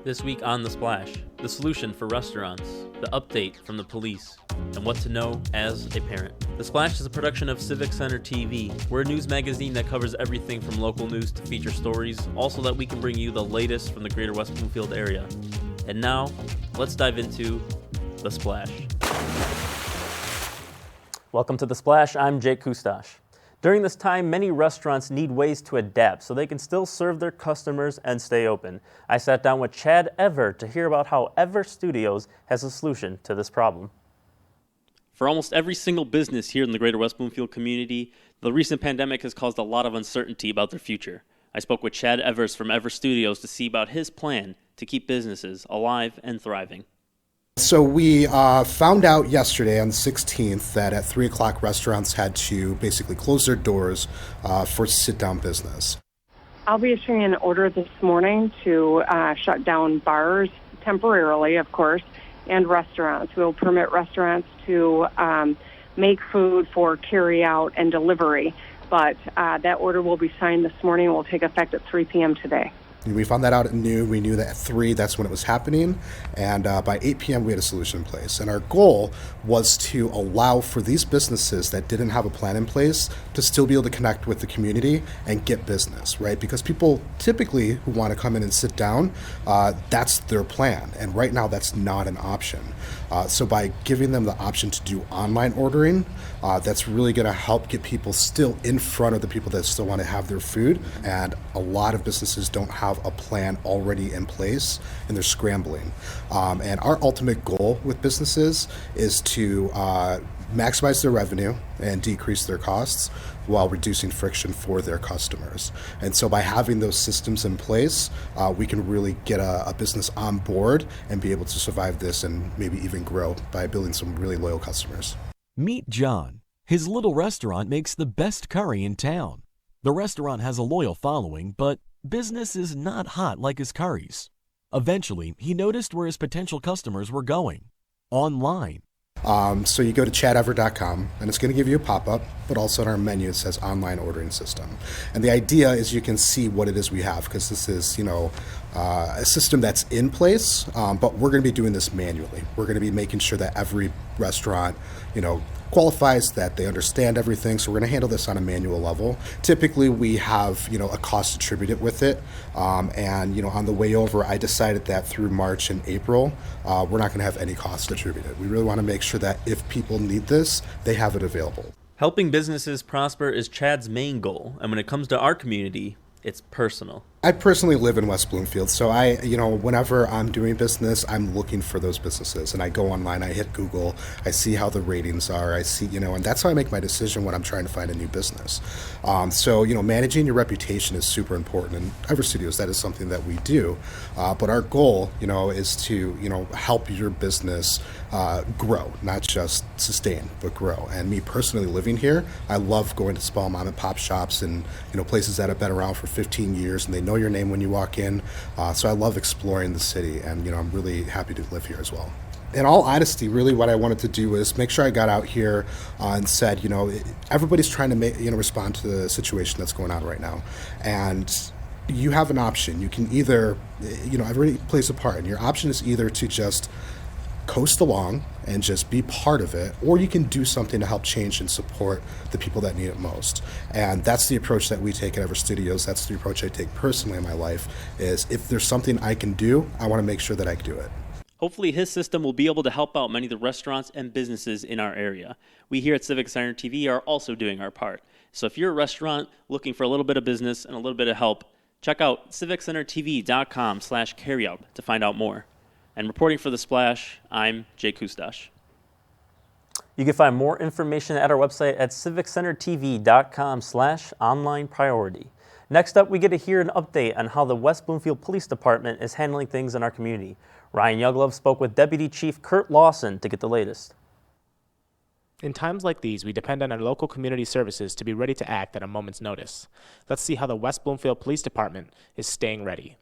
This week on The Splash, the solution for restaurants, the update from the police, and what to know as a parent. The Splash is a production of Civic Center TV. We're a news magazine that covers everything from local news to feature stories, also that we can bring you the latest from the greater West Bloomfield area. And now, let's dive into The Splash. Welcome to The Splash. I'm Jake Kustasz. During this time, many restaurants need ways to adapt so they can still serve their customers and stay open. I sat down with Chad Ever to hear about how Ever Studios has a solution to this problem. For almost every single business here in the greater West Bloomfield community, the recent pandemic has caused a lot of uncertainty about their future. I spoke with Chad Evers from Ever Studios to see about his plan to keep businesses alive and thriving. So we found out yesterday on the 16th that at 3 o'clock restaurants had to basically close their doors for sit-down business. I'll be issuing an order this morning to shut down bars temporarily, of course, and restaurants. We'll permit restaurants to make food for carry-out and delivery, but that order will be signed this morning and will take effect at 3 p.m. today. We found that out at noon. We knew that at 3, that's when it was happening. And by 8 p.m., we had a solution in place. And our goal was to allow for these businesses that didn't have a plan in place to still be able to connect with the community and get business, right? Because people typically who want to come in and sit down, that's their plan. And right now, that's not an option. So by giving them the option to do online ordering, that's really going to help get people still in front of the people that still want to have their food. And a lot of businesses don't have a plan already in place, and they're scrambling. And our ultimate goal with businesses is to maximize their revenue and decrease their costs while reducing friction for their customers. And so by having those systems in place, we can really get a business on board and be able to survive this and maybe even grow by building some really loyal customers. Meet John. His little restaurant makes the best curry in town. The restaurant has a loyal following, but business is not hot like his curries. Eventually, he noticed where his potential customers were going. Online. So you go to chadever.com, and it's going to give you a pop-up, but also in our menu it says online ordering system. And the idea is you can see what it is we have, because this is, a system that's in place, but we're going to be doing this manually. We're going to be making sure that every restaurant, qualifies, that they understand everything. So we're going to handle this on a manual level. Typically, we have, a cost attributed with it. And, on the way over, I decided that through March and April, we're not going to have any cost attributed. We really want to make sure that if people need this, they have it available. Helping businesses prosper is Chad's main goal, and when it comes to our community, it's personal. I personally live in West Bloomfield, so whenever I'm doing business, I'm looking for those businesses, and I go online, I hit Google, I see how the ratings are, I see, and that's how I make my decision when I'm trying to find a new business. So managing your reputation is super important, and Ever Studios, that is something that we do, but our goal, is to, help your business grow, not just sustain, but grow. And me personally living here, I love going to small mom and pop shops and, places that have been around for 15 years, and they know your name when you walk in. So I love exploring the city, and I'm really happy to live here as well. In all honesty, really what I wanted to do was make sure I got out here and said, everybody's trying to respond to the situation that's going on right now. And you have an option. You can either, everybody plays a part, and your option is either to just coast along and just be part of it, or you can do something to help change and support the people that need it most. And that's the approach that we take at Ever Studios. That's the approach I take personally in my life, is if there's something I can do, I want to make sure that I can do it. Hopefully his system will be able to help out many of the restaurants and businesses in our area. We here at Civic Center TV are also doing our part. So if you're a restaurant looking for a little bit of business and a little bit of help, check out civiccentertv.com/carryout to find out more. And reporting for The Splash, I'm Jake Kustasz. You can find more information at our website at civiccentertv.com/online priority. Next up, we get to hear an update on how the West Bloomfield Police Department is handling things in our community. Ryan Younglove spoke with Deputy Chief Kurt Lawson to get the latest. In times like these, we depend on our local community services to be ready to act at a moment's notice. Let's see how the West Bloomfield Police Department is staying ready.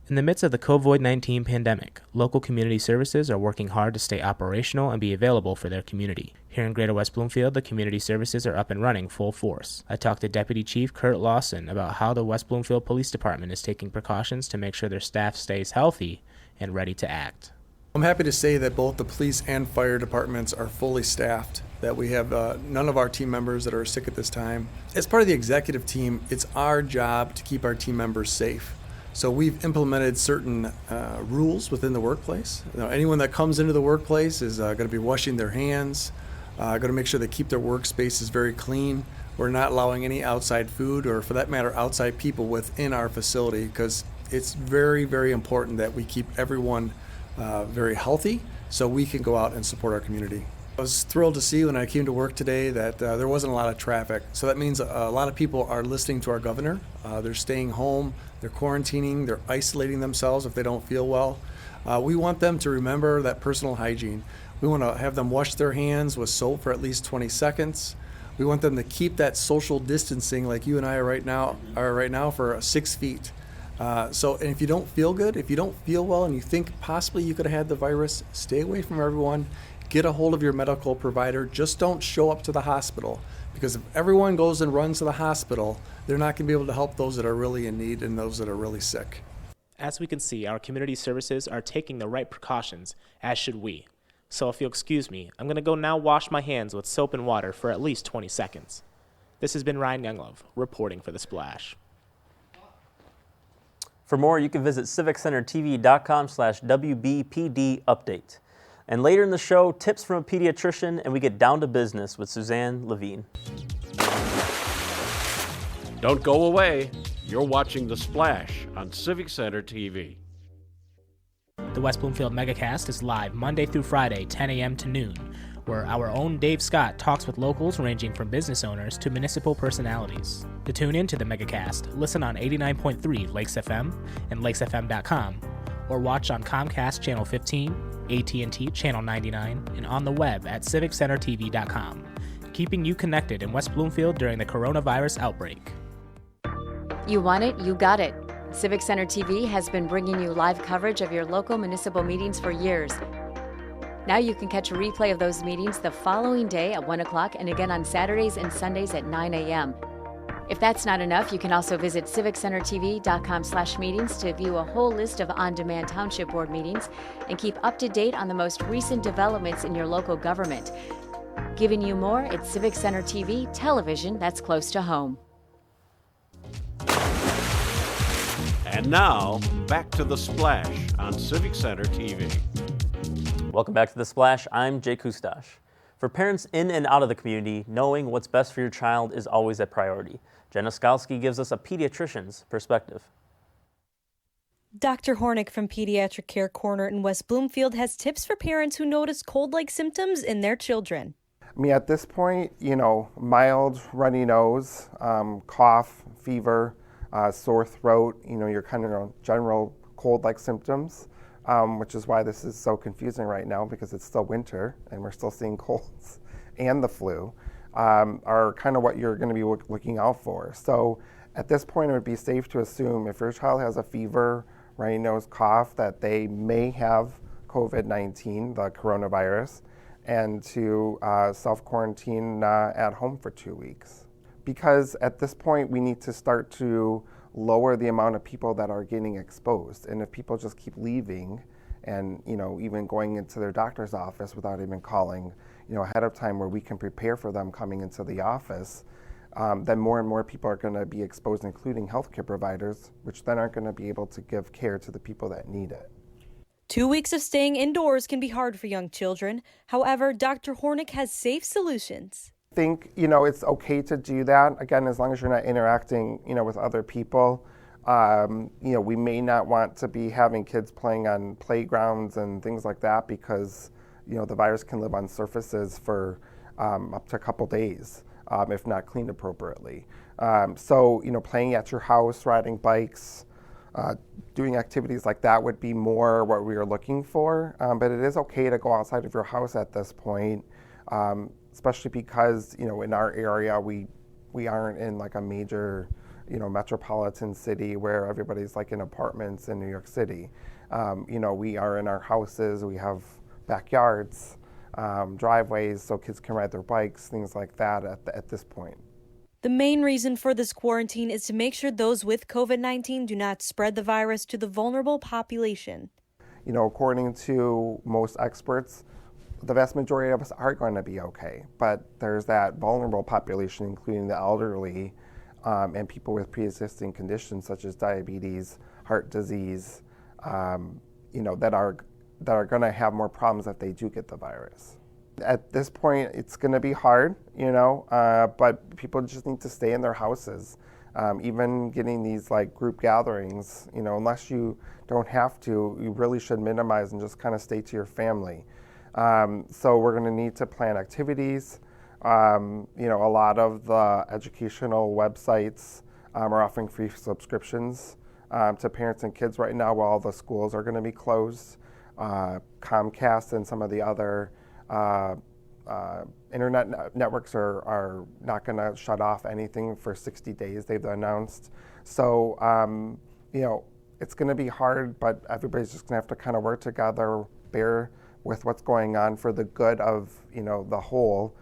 In the midst of the COVID-19 pandemic, local community services are working hard to stay operational and be available for their community. Here in Greater West Bloomfield, the community services are up and running full force. I talked to Deputy Chief Kurt Lawson about how the West Bloomfield Police Department is taking precautions to make sure their staff stays healthy and ready to act. I'm happy to say that both the police and fire departments are fully staffed, that we have none of our team members that are sick at this time. As part of the executive team, it's our job to keep our team members safe. So we've implemented certain rules within the workplace. Anyone that comes into the workplace is going to be washing their hands, going to make sure they keep their workspaces very clean. We're not allowing any outside food or, for that matter, outside people within our facility, because it's very, very important that we keep everyone very healthy so we can go out and support our community. I was thrilled to see when I came to work today that there wasn't a lot of traffic. So that means a lot of people are listening to our governor. They're staying home, they're quarantining, they're isolating themselves if they don't feel well. We want them to remember that personal hygiene. We want to have them wash their hands with soap for at least 20 seconds. We want them to keep that social distancing like you and I are right now for 6 feet. And if you don't feel good, if you don't feel well and you think possibly you could have had the virus, stay away from everyone. Get a hold of your medical provider. Just don't show up to the hospital, because if everyone goes and runs to the hospital, they're not going to be able to help those that are really in need and those that are really sick. As we can see, our community services are taking the right precautions, as should we. So if you'll excuse me, I'm going to go now wash my hands with soap and water for at least 20 seconds. This has been Ryan Younglove, reporting for The Splash. For more, you can visit civiccentertv.com/WBPD update. And later in the show, tips from a pediatrician, and we get down to business with Suzanne Levine. Don't go away. You're watching The Splash on Civic Center TV. The West Bloomfield Megacast is live Monday through Friday, 10 a.m. to noon, where our own Dave Scott talks with locals ranging from business owners to municipal personalities. To tune into the Megacast, listen on 89.3 Lakes FM and lakesfm.com, or watch on Comcast Channel 15, AT&T Channel 99, and on the web at civiccentertv.com, keeping you connected in West Bloomfield during the coronavirus outbreak. You want it, you got it. Civic Center TV has been bringing you live coverage of your local municipal meetings for years. Now you can catch a replay of those meetings the following day at 1 o'clock and again on Saturdays and Sundays at 9 a.m. If that's not enough, you can also visit civiccentertv.com/meetings to view a whole list of on-demand Township Board meetings and keep up to date on the most recent developments in your local government. Giving you more, it's Civic Center TV, television that's close to home. And now, back to The Splash on Civic Center TV. Welcome back to The Splash. I'm Jake Kustasz. For parents in and out of the community, knowing what's best for your child is always a priority. Jenna Skalski gives us a pediatrician's perspective. Dr. Hornick from Pediatric Care Corner in West Bloomfield has tips for parents who notice cold-like symptoms in their children. I mean, at this point, mild runny nose, cough, fever, sore throat, your kind of general cold-like symptoms, which is why this is so confusing right now, because it's still winter and we're still seeing colds and the flu, are kind of what you're going to be looking out for. So at this point, it would be safe to assume if your child has a fever, runny nose, cough, that they may have COVID-19, the coronavirus, and to self-quarantine at home for 2 weeks. Because at this point, we need to start to lower the amount of people that are getting exposed. And if people just keep leaving and, even going into their doctor's office without even calling, ahead of time where we can prepare for them coming into the office, then more and more people are going to be exposed, including healthcare providers, which then aren't going to be able to give care to the people that need it. 2 weeks of staying indoors can be hard for young children. However, Dr. Hornick has safe solutions. I think, it's okay to do that, again, as long as you're not interacting, with other people. We may not want to be having kids playing on playgrounds and things like that because, the virus can live on surfaces for up to a couple days if not cleaned appropriately. So, playing at your house, riding bikes, doing activities like that would be more what we are looking for. But it is okay to go outside of your house at this point, especially because, in our area, we aren't in like a major metropolitan city where everybody's like in apartments in New York City. We are in our houses, we have backyards, driveways so kids can ride their bikes, things like that at this point. The main reason for this quarantine is to make sure those with COVID-19 do not spread the virus to the vulnerable population. According to most experts, the vast majority of us are going to be okay, but there's that vulnerable population, including the elderly and people with pre-existing conditions such as diabetes, heart disease, that are going to have more problems if they do get the virus. At this point, it's going to be hard, but people just need to stay in their houses. Even getting these like group gatherings, unless you don't have to, you really should minimize and just kind of stay to your family. So we're going to need to plan activities. A lot of the educational websites are offering free subscriptions to parents and kids right now while all the schools are going to be closed. Comcast and some of the other internet networks are not going to shut off anything for 60 days, they've announced. So, it's going to be hard, but everybody's just going to have to kind of work together, bear with what's going on for the good of, the whole,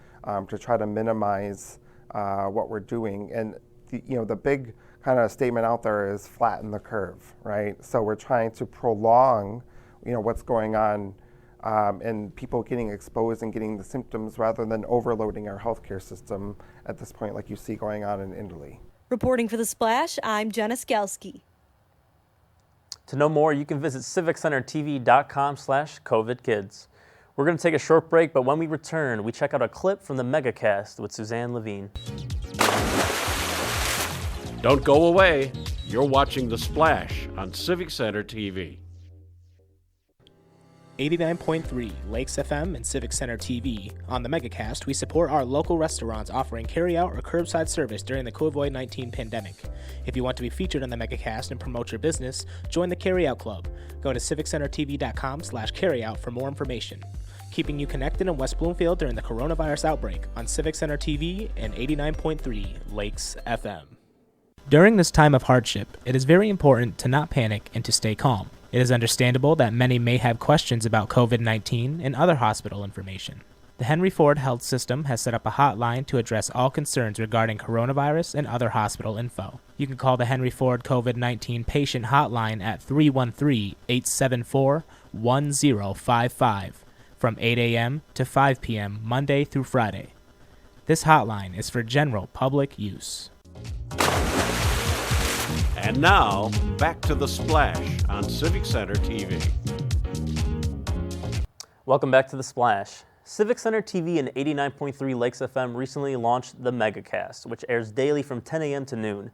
to try to minimize what we're doing. And, the big kind of statement out there is flatten the curve, right? So we're trying to prolong, what's going on and people getting exposed and getting the symptoms rather than overloading our healthcare system at this point like you see going on in Italy. Reporting for The Splash, I'm Jenna Skalski. To know more, you can visit civiccentertv.com/COVIDkids. We're going to take a short break, but when we return, we check out a clip from the Megacast with Suzanne Levine. Don't go away. You're watching The Splash on Civic Center TV. 89.3 Lakes FM and Civic Center TV. On the Megacast, we support our local restaurants offering carry-out or curbside service during the COVID-19 pandemic. If you want to be featured on the Megacast and promote your business, join the Carry-Out Club. Go to civiccentertv.com/carryout for more information. Keeping you connected in West Bloomfield during the coronavirus outbreak on Civic Center TV and 89.3 Lakes FM. During this time of hardship, it is very important to not panic and to stay calm. It is understandable that many may have questions about COVID-19 and other hospital information. The Henry Ford Health System has set up a hotline to address all concerns regarding coronavirus and other hospital info. You can call the Henry Ford COVID-19 patient hotline at 313-874-1055 from 8 a.m. to 5 p.m. Monday through Friday. This hotline is for general public use. And now, back to The Splash on Civic Center TV. Welcome back to The Splash. Civic Center TV and 89.3 Lakes FM recently launched the Megacast, which airs daily from 10 a.m. to noon.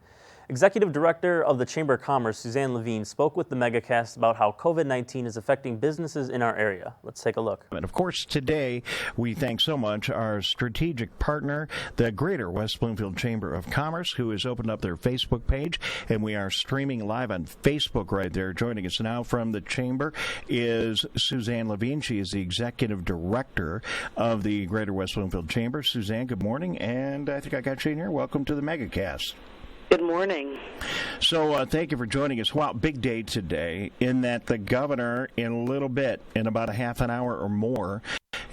Executive Director of the Chamber of Commerce, Suzanne Levine, spoke with the Megacast about how COVID-19 is affecting businesses in our area. Let's take a look. And of course, today we thank so much our strategic partner, the Greater West Bloomfield Chamber of Commerce, who has opened up their Facebook page, and we are streaming live on Facebook right there. Joining us now from the Chamber is Suzanne Levine. She is the Executive Director of the Greater West Bloomfield Chamber. Suzanne, good morning, and I think I got you in here. Welcome to the Megacast. Good morning. So thank you for joining us. Wow, big day today in that the governor in a little bit, in about a half an hour or more,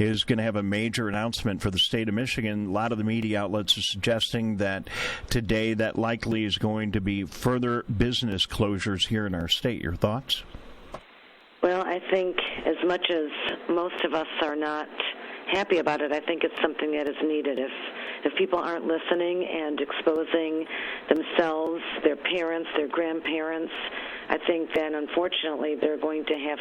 is going to have a major announcement for the state of Michigan. A lot of the media outlets are suggesting that today that likely is going to be further business closures here in our state. Your thoughts? Well, I think as much as most of us are not happy about it, I think it's something that is needed. If people aren't listening and exposing themselves, their parents, their grandparents, I think then unfortunately they're going to have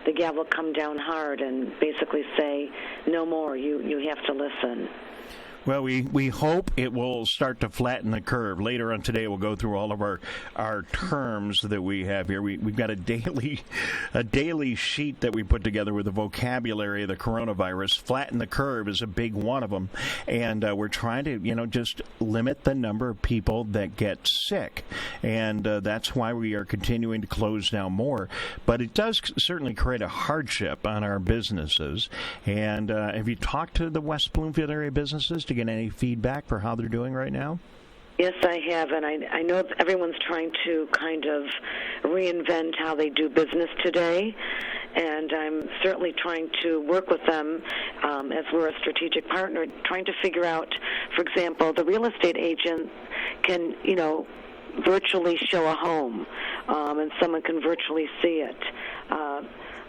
the gavel come down hard and basically say, no more, you have to listen. Well, we hope it will start to flatten the curve. Later on today, we'll go through all of our terms that we have here. We've got a daily sheet that we put together with the vocabulary of the coronavirus. Flatten the curve is a big one of them, and we're trying to just limit the number of people that get sick, and that's why we are continuing to close down more. But it does certainly create a hardship on our businesses. And have you talked to the West Bloomfield area businesses to get any feedback for how they're doing right now? Yes, I have, and I know everyone's trying to kind of reinvent how they do business today, and I'm certainly trying to work with them as we're a strategic partner, trying to figure out, for example, the real estate agent can, virtually show a home, and someone can virtually see it.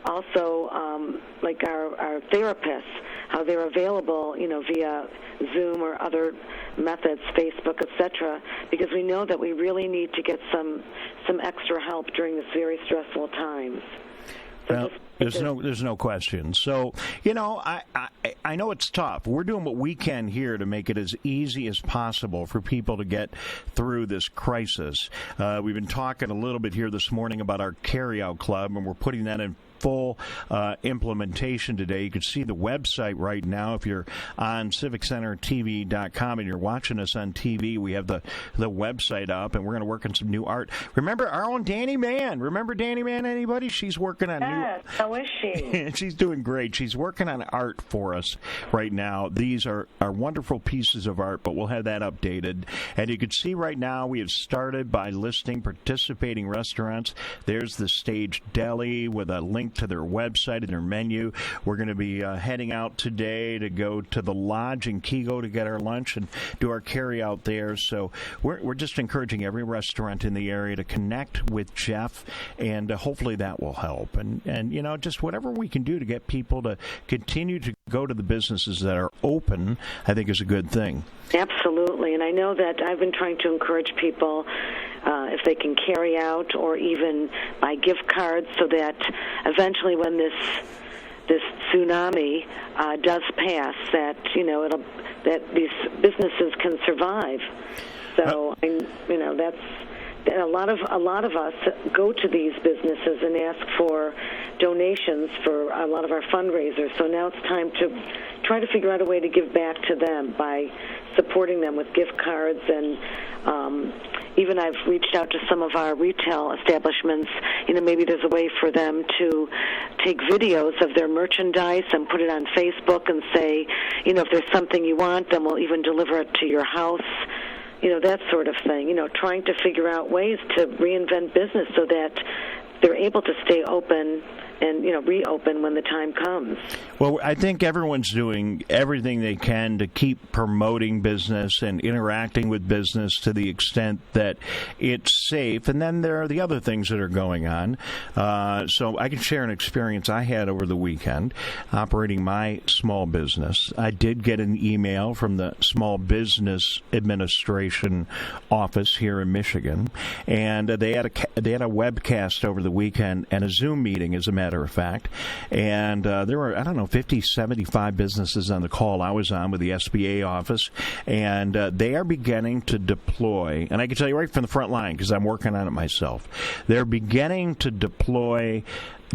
Also, like our therapists, how they're available, via Zoom or other methods, Facebook, etc., because we know that we really need to get some extra help during this very stressful time. Well, there's no question. So, I know it's tough. We're doing what we can here to make it as easy as possible for people to get through this crisis. We've been talking a little bit here this morning about our carryout club, and we're putting that in full implementation today. You can see the website right now. If you're on CivicCenterTV.com and you're watching us on TV, we have the website up, and we're going to work on some new art. Remember our own Danny Mann. Remember Danny Mann, anybody? She's working on new... How is she? She's doing great. She's working on art for us right now. These are wonderful pieces of art, but we'll have that updated. And you can see right now we have started by listing participating restaurants. There's the Stage Deli with a link to their website and their menu. We're going to be heading out today to go to the Lodge in Kego to get our lunch and do our carry out there. So we're just encouraging every restaurant in the area to connect with Jeff, and hopefully that will help. And just whatever we can do to get people to continue to go to the businesses that are open, I think is a good thing. Absolutely. And I know that I've been trying to encourage people if they can carry out or even buy gift cards, so that eventually when this tsunami does pass, that that these businesses can survive. So that's a lot of us go to these businesses and ask for donations for a lot of our fundraisers. So now it's time to try to figure out a way to give back to them by supporting them with gift cards, and even I've reached out to some of our retail establishments. Maybe there's a way for them to take videos of their merchandise and put it on Facebook and say, if there's something you want, then we'll even deliver it to your house. That sort of thing. Trying to figure out ways to reinvent business so that they're able to stay open and reopen when the time comes. Well, I think everyone's doing everything they can to keep promoting business and interacting with business to the extent that it's safe. And then there are the other things that are going on. So I can share an experience I had over the weekend operating my small business. I did get an email from the Small Business Administration office here in Michigan, and they had a webcast over the weekend and a Zoom meeting, as a matter of fact. And there were, 50, 75 businesses on the call I was on with the SBA office, and they are beginning to deploy, and I can tell you right from the front line because I'm working on it myself, they're beginning to deploy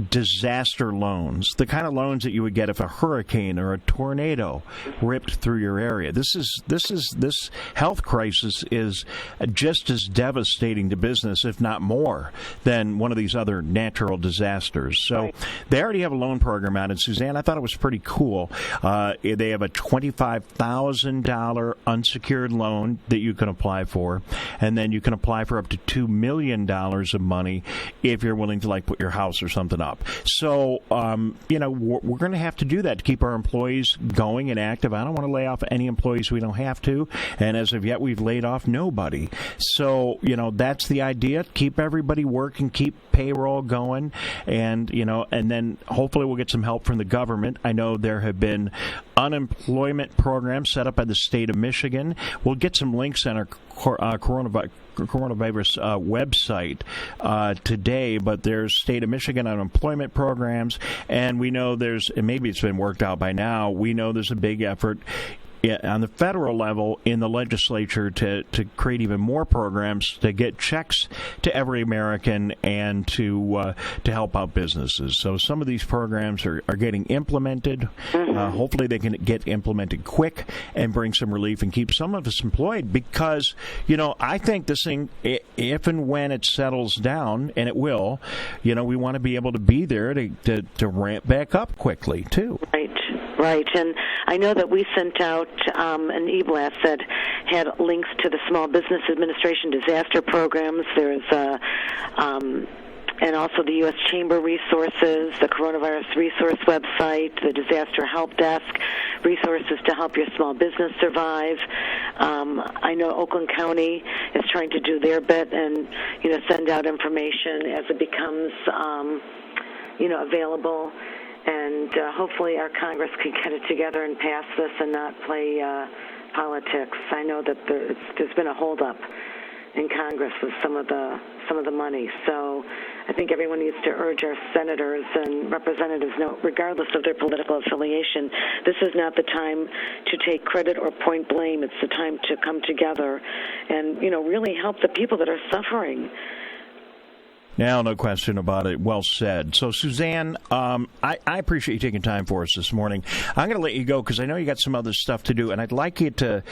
disaster loans, the kind of loans that you would get if a hurricane or a tornado ripped through your area. This health crisis is just as devastating to business, if not more, than one of these other natural disasters. So they already have a loan program out. And Suzanne, I thought it was pretty cool. They have a $25,000 unsecured loan that you can apply for, and then you can apply for up to $2 million of money if you're willing to put your house or something up. So, we're going to have to do that to keep our employees going and active. I don't want to lay off any employees we don't have to. And as of yet, we've laid off nobody. So, that's the idea. Keep everybody working, keep payroll going, and then hopefully we'll get some help from the government. I know there have been unemployment programs set up by the state of Michigan. We'll get some links on our coronavirus website today, but there's state of Michigan unemployment programs, and we know and maybe it's been worked out by now, we know there's a big effort on the federal level in the legislature to create even more programs to get checks to every American and to help out businesses. So some of these programs are getting implemented. Hopefully they can get implemented quick and bring some relief and keep some of us employed, because, I think this thing, if and when it settles down, and it will, we want to be able to be there to ramp back up quickly, too. Right, and I know that we sent out an e-blast that had links to the Small Business Administration disaster programs. There's and also the U.S. Chamber resources, the coronavirus resource website, the disaster help desk, resources to help your small business survive. I know Oakland County is trying to do their bit and, send out information as it becomes, available. And hopefully our Congress can get it together and pass this and not play politics. I know that there's been a holdup in Congress with some of the money. So I think everyone needs to urge our senators and representatives, regardless of their political affiliation, this is not the time to take credit or point blame. It's the time to come together and, really help the people that are suffering. Now, no question about it. Well said. So, Suzanne, I appreciate you taking time for us this morning. I'm going to let you go because I know you got some other stuff to do, and I'd like you to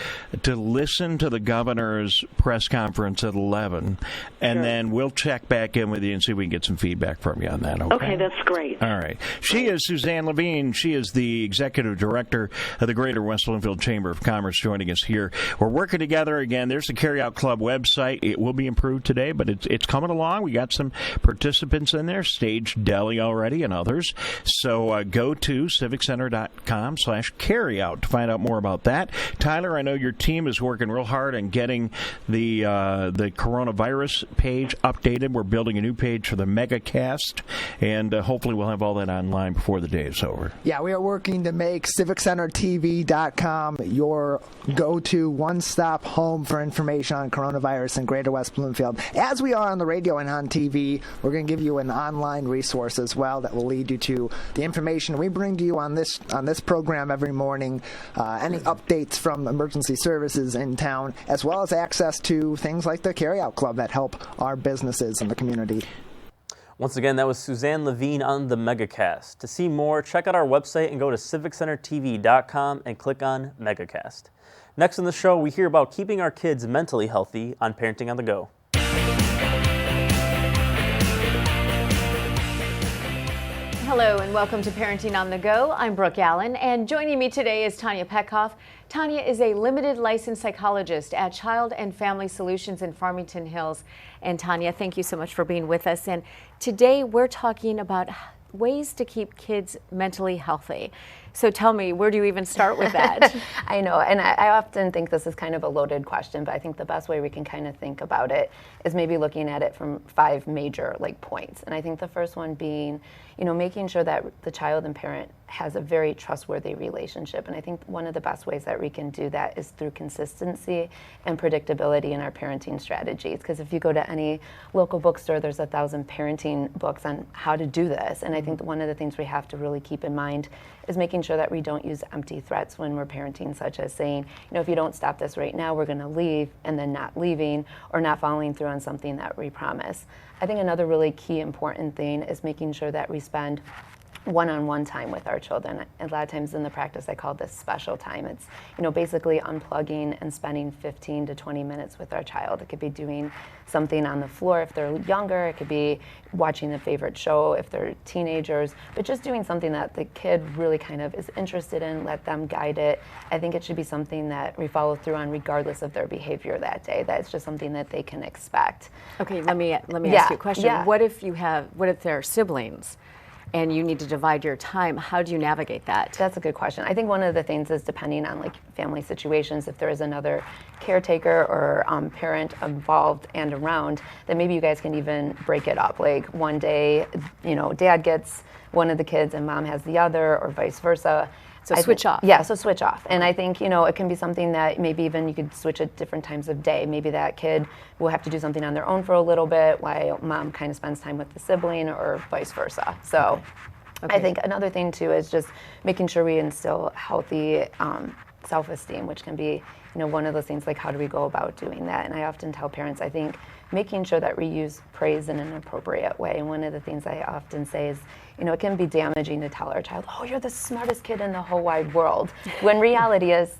listen to the governor's press conference at 11, and then we'll check back in with you and see if we can get some feedback from you on that. Okay, that's great. All right. She is Suzanne Levine. She is the executive director of the Greater West Bloomfield Chamber of Commerce, joining us here. We're working together again. There's the Carryout Club website. It will be improved today, but it's coming along. We got some participants in there, Stage Deli already and others. So go to civiccenter.com/carryout to find out more about that. Tyler, I know your team is working real hard on getting the coronavirus page updated. We're building a new page for the Megacast, and hopefully we'll have all that online before the day is over. Yeah, we are working to make CivicCenterTV.com your go-to one-stop home for information on coronavirus in Greater West Bloomfield. As we are on the radio and on TV, we're going to give you an online resource as well that will lead you to the information we bring to you on this program every morning, any updates from emergency services in town, as well as access to things like the Carryout Club that help our businesses in the community. Once again, that was Suzanne Levine on the Megacast. To see more, check out our website and go to CivicCenterTV.com and click on Megacast. Next in the show, we hear about keeping our kids mentally healthy on Parenting on the Go. Hello and welcome to Parenting on the Go. I'm Brooke Allen, and joining me today is Tanya Petkoff. Tanya is a limited licensed psychologist at Child and Family Solutions in Farmington Hills. And Tanya, thank you so much for being with us. And today we're talking about ways to keep kids mentally healthy. So tell me, where do you even start with that? I know, and I often think this is kind of a loaded question, but I think the best way we can kind of think about it is maybe looking at it from 5 major points. And I think the first one being, making sure that the child and parent has a very trustworthy relationship. And I think one of the best ways that we can do that is through consistency and predictability in our parenting strategies. Because if you go to any local bookstore, there's 1,000 parenting books on how to do this. And I think one of the things we have to really keep in mind is making sure that we don't use empty threats when we're parenting, such as saying, if you don't stop this right now, we're going to leave, and then not leaving or not following through on something that we promise. I think another really key important thing is making sure that we spend one-on-one time with our children. A lot of times in the practice I call this special time. It's basically unplugging and spending 15 to 20 minutes with our child. It could be doing something on the floor if they're younger. It could be watching a favorite show if they're teenagers, but just doing something that the kid really kind of is interested in, let them guide it. I think it should be something that we follow through on regardless of their behavior that day. That's just something that they can expect. Okay, let me ask you a question. Yeah. What if there are siblings and you need to divide your time? How do you navigate that? That's a good question. I think one of the things is depending on family situations, if there is another caretaker or parent involved and around, then maybe you guys can even break it up. One day, dad gets one of the kids and mom has the other, or vice versa. So switch off. Yeah, so switch off. And I think, it can be something that maybe even you could switch at different times of day. Maybe that kid will have to do something on their own for a little bit while mom kind of spends time with the sibling, or vice versa. So Okay. I think another thing too is just making sure we instill healthy self-esteem, which can be, one of those things how do we go about doing that? And I often tell parents, I think making sure that we use praise in an appropriate way. And one of the things I often say is, it can be damaging to tell our child, oh, you're the smartest kid in the whole wide world. When reality is,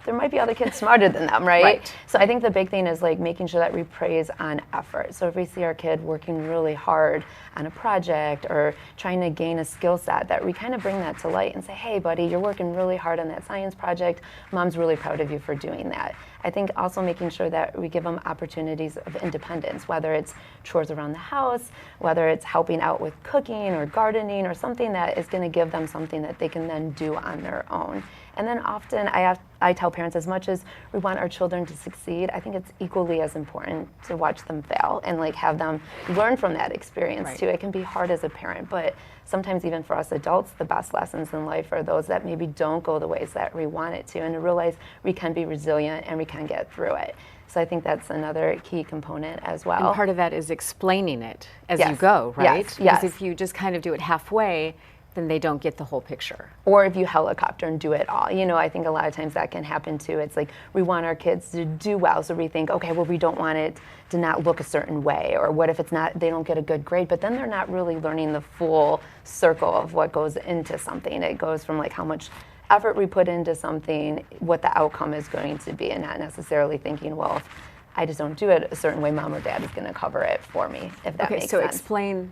there might be other kids smarter than them, right? Right. So I think the big thing is like making sure that we praise on effort. So if we see our kid working really hard on a project or trying to gain a skill set, that we kind of bring that to light and say, hey buddy, you're working really hard on that science project. Mom's really proud of you for doing that. I think also making sure that we give them opportunities of independence, whether it's chores around the house, whether it's helping out with cooking or gardening or something that is going to give them something that they can then do on their own. And then often I tell parents, as much as we want our children to succeed, I think it's equally as important to watch them fail and like have them learn from that experience Right. too. It can be hard as a parent, but sometimes even for us adults, the best lessons in life are those that maybe don't go the ways that we want it to, and to realize we can be resilient and we can get through it. So I think that's another key component as well. And part of that is explaining it as Yes. you go, right? Yes. Because Yes. if you just kind of do it halfway, then they don't get the whole picture. Or if you helicopter and do it all. You know, I think a lot of times that can happen too. It's like we want our kids to do well, so we think, okay, well, we don't want it to not look a certain way, or what if it's not, they don't get a good grade, but then they're not really learning the full circle of what goes into something. It goes from like how much effort we put into something, what the outcome is going to be, and not necessarily thinking, well, if I just don't do it a certain way, mom or dad is going to cover it for me, if that makes so sense. explain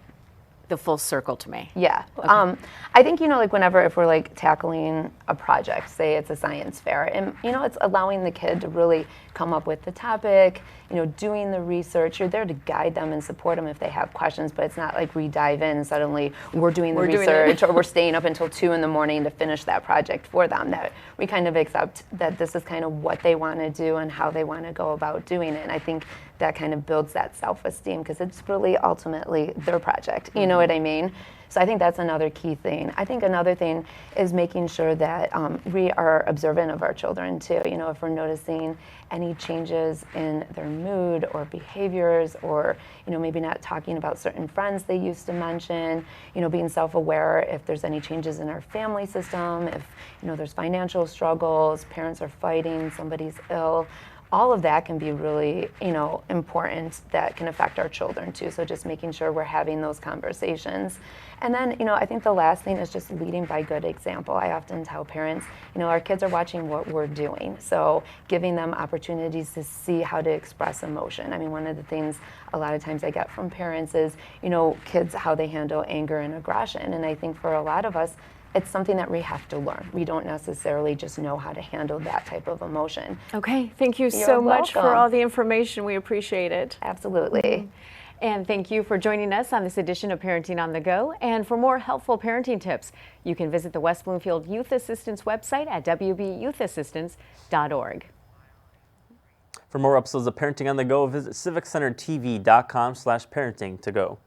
the full circle to me. Yeah. I think, you know, like whenever, if we're like tackling a project, say it's a science fair, and, you know, it's allowing the kid to really come up with the topic, you know, doing the research. You're there to guide them and support them if they have questions, but it's not like we dive in and suddenly we're doing the research or we're staying up until 2 a.m. to finish that project for them. That we kind of accept that this is kind of what they want to do and how they want to go about doing it. And I think that kind of builds that self-esteem because it's really ultimately their project. You know what I mean? So I think that's another key thing. I think another thing is making sure that we are observant of our children too. You know, if we're noticing any changes in their mood or behaviors, or, you know, maybe not talking about certain friends they used to mention, you know, being self-aware if there's any changes in our family system, if, you know, there's financial struggles, parents are fighting, somebody's ill. All of that can be really, you know, important that can affect our children too. So just making sure we're having those conversations. And then, you know, I think the last thing is just leading by good example. I often tell parents, you know, our kids are watching what we're doing. So giving them opportunities to see how to express emotion. I mean, one of the things a lot of times I get from parents is, you know, kids, how they handle anger and aggression. And I think for a lot of us, it's something that we have to learn. We don't necessarily just know how to handle that type of emotion. Okay, thank you You're so much for welcome. all the information. We appreciate it. Absolutely. And thank you for joining us on this edition of Parenting on the Go. And for more helpful parenting tips, you can visit the West Bloomfield Youth Assistance website at wbyouthassistance.org. For more episodes of Parenting on the Go, visit civiccentertv.com/parenting-to-go.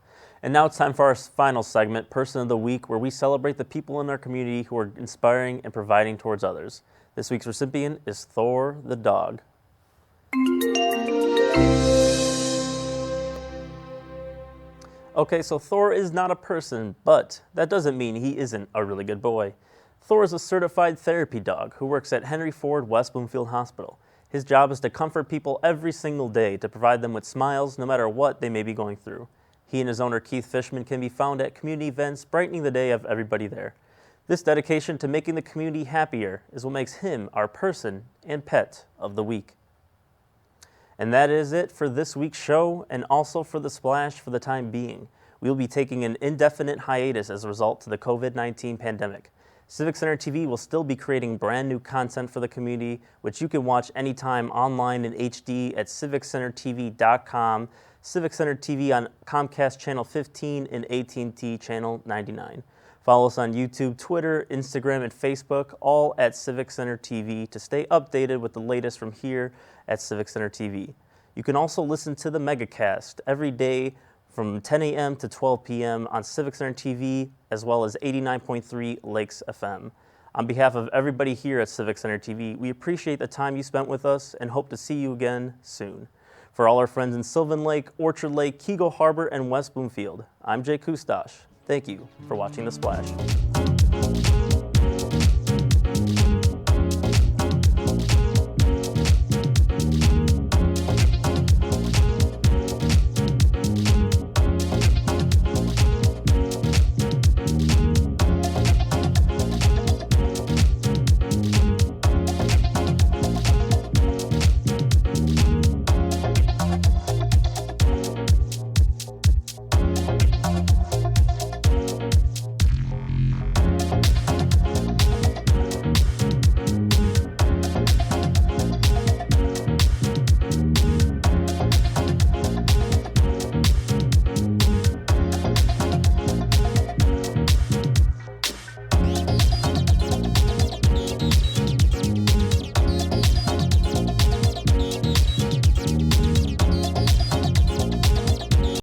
And now it's time for our final segment, Person of the Week, where we celebrate the people in our community who are inspiring and providing towards others. This week's recipient is Thor the dog. Okay, so Thor is not a person, but that doesn't mean he isn't a really good boy. Thor is a certified therapy dog who works at Henry Ford West Bloomfield Hospital. His job is to comfort people every single day, to provide them with smiles no matter what they may be going through. He and his owner, Keith Fishman, can be found at community events, brightening the day of everybody there. This dedication to making the community happier is what makes him our person and pet of the week. And that is it for this week's show, and also for The Splash for the time being. We will be taking an indefinite hiatus as a result to the COVID-19 pandemic. Civic Center TV will still be creating brand new content for the community, which you can watch anytime online in HD at civiccentertv.com, Civic Center TV on Comcast Channel 15 and AT&T Channel 99. Follow us on YouTube, Twitter, Instagram, and Facebook, all at Civic Center TV, to stay updated with the latest from here at Civic Center TV. You can also listen to the Megacast every day from 10 a.m. to 12 p.m. on Civic Center TV, as well as 89.3 Lakes FM. On behalf of everybody here at Civic Center TV, we appreciate the time you spent with us and hope to see you again soon. For all our friends in Sylvan Lake, Orchard Lake, Keego Harbor, and West Bloomfield, I'm Jake Kustasz. Thank you for watching The Splash.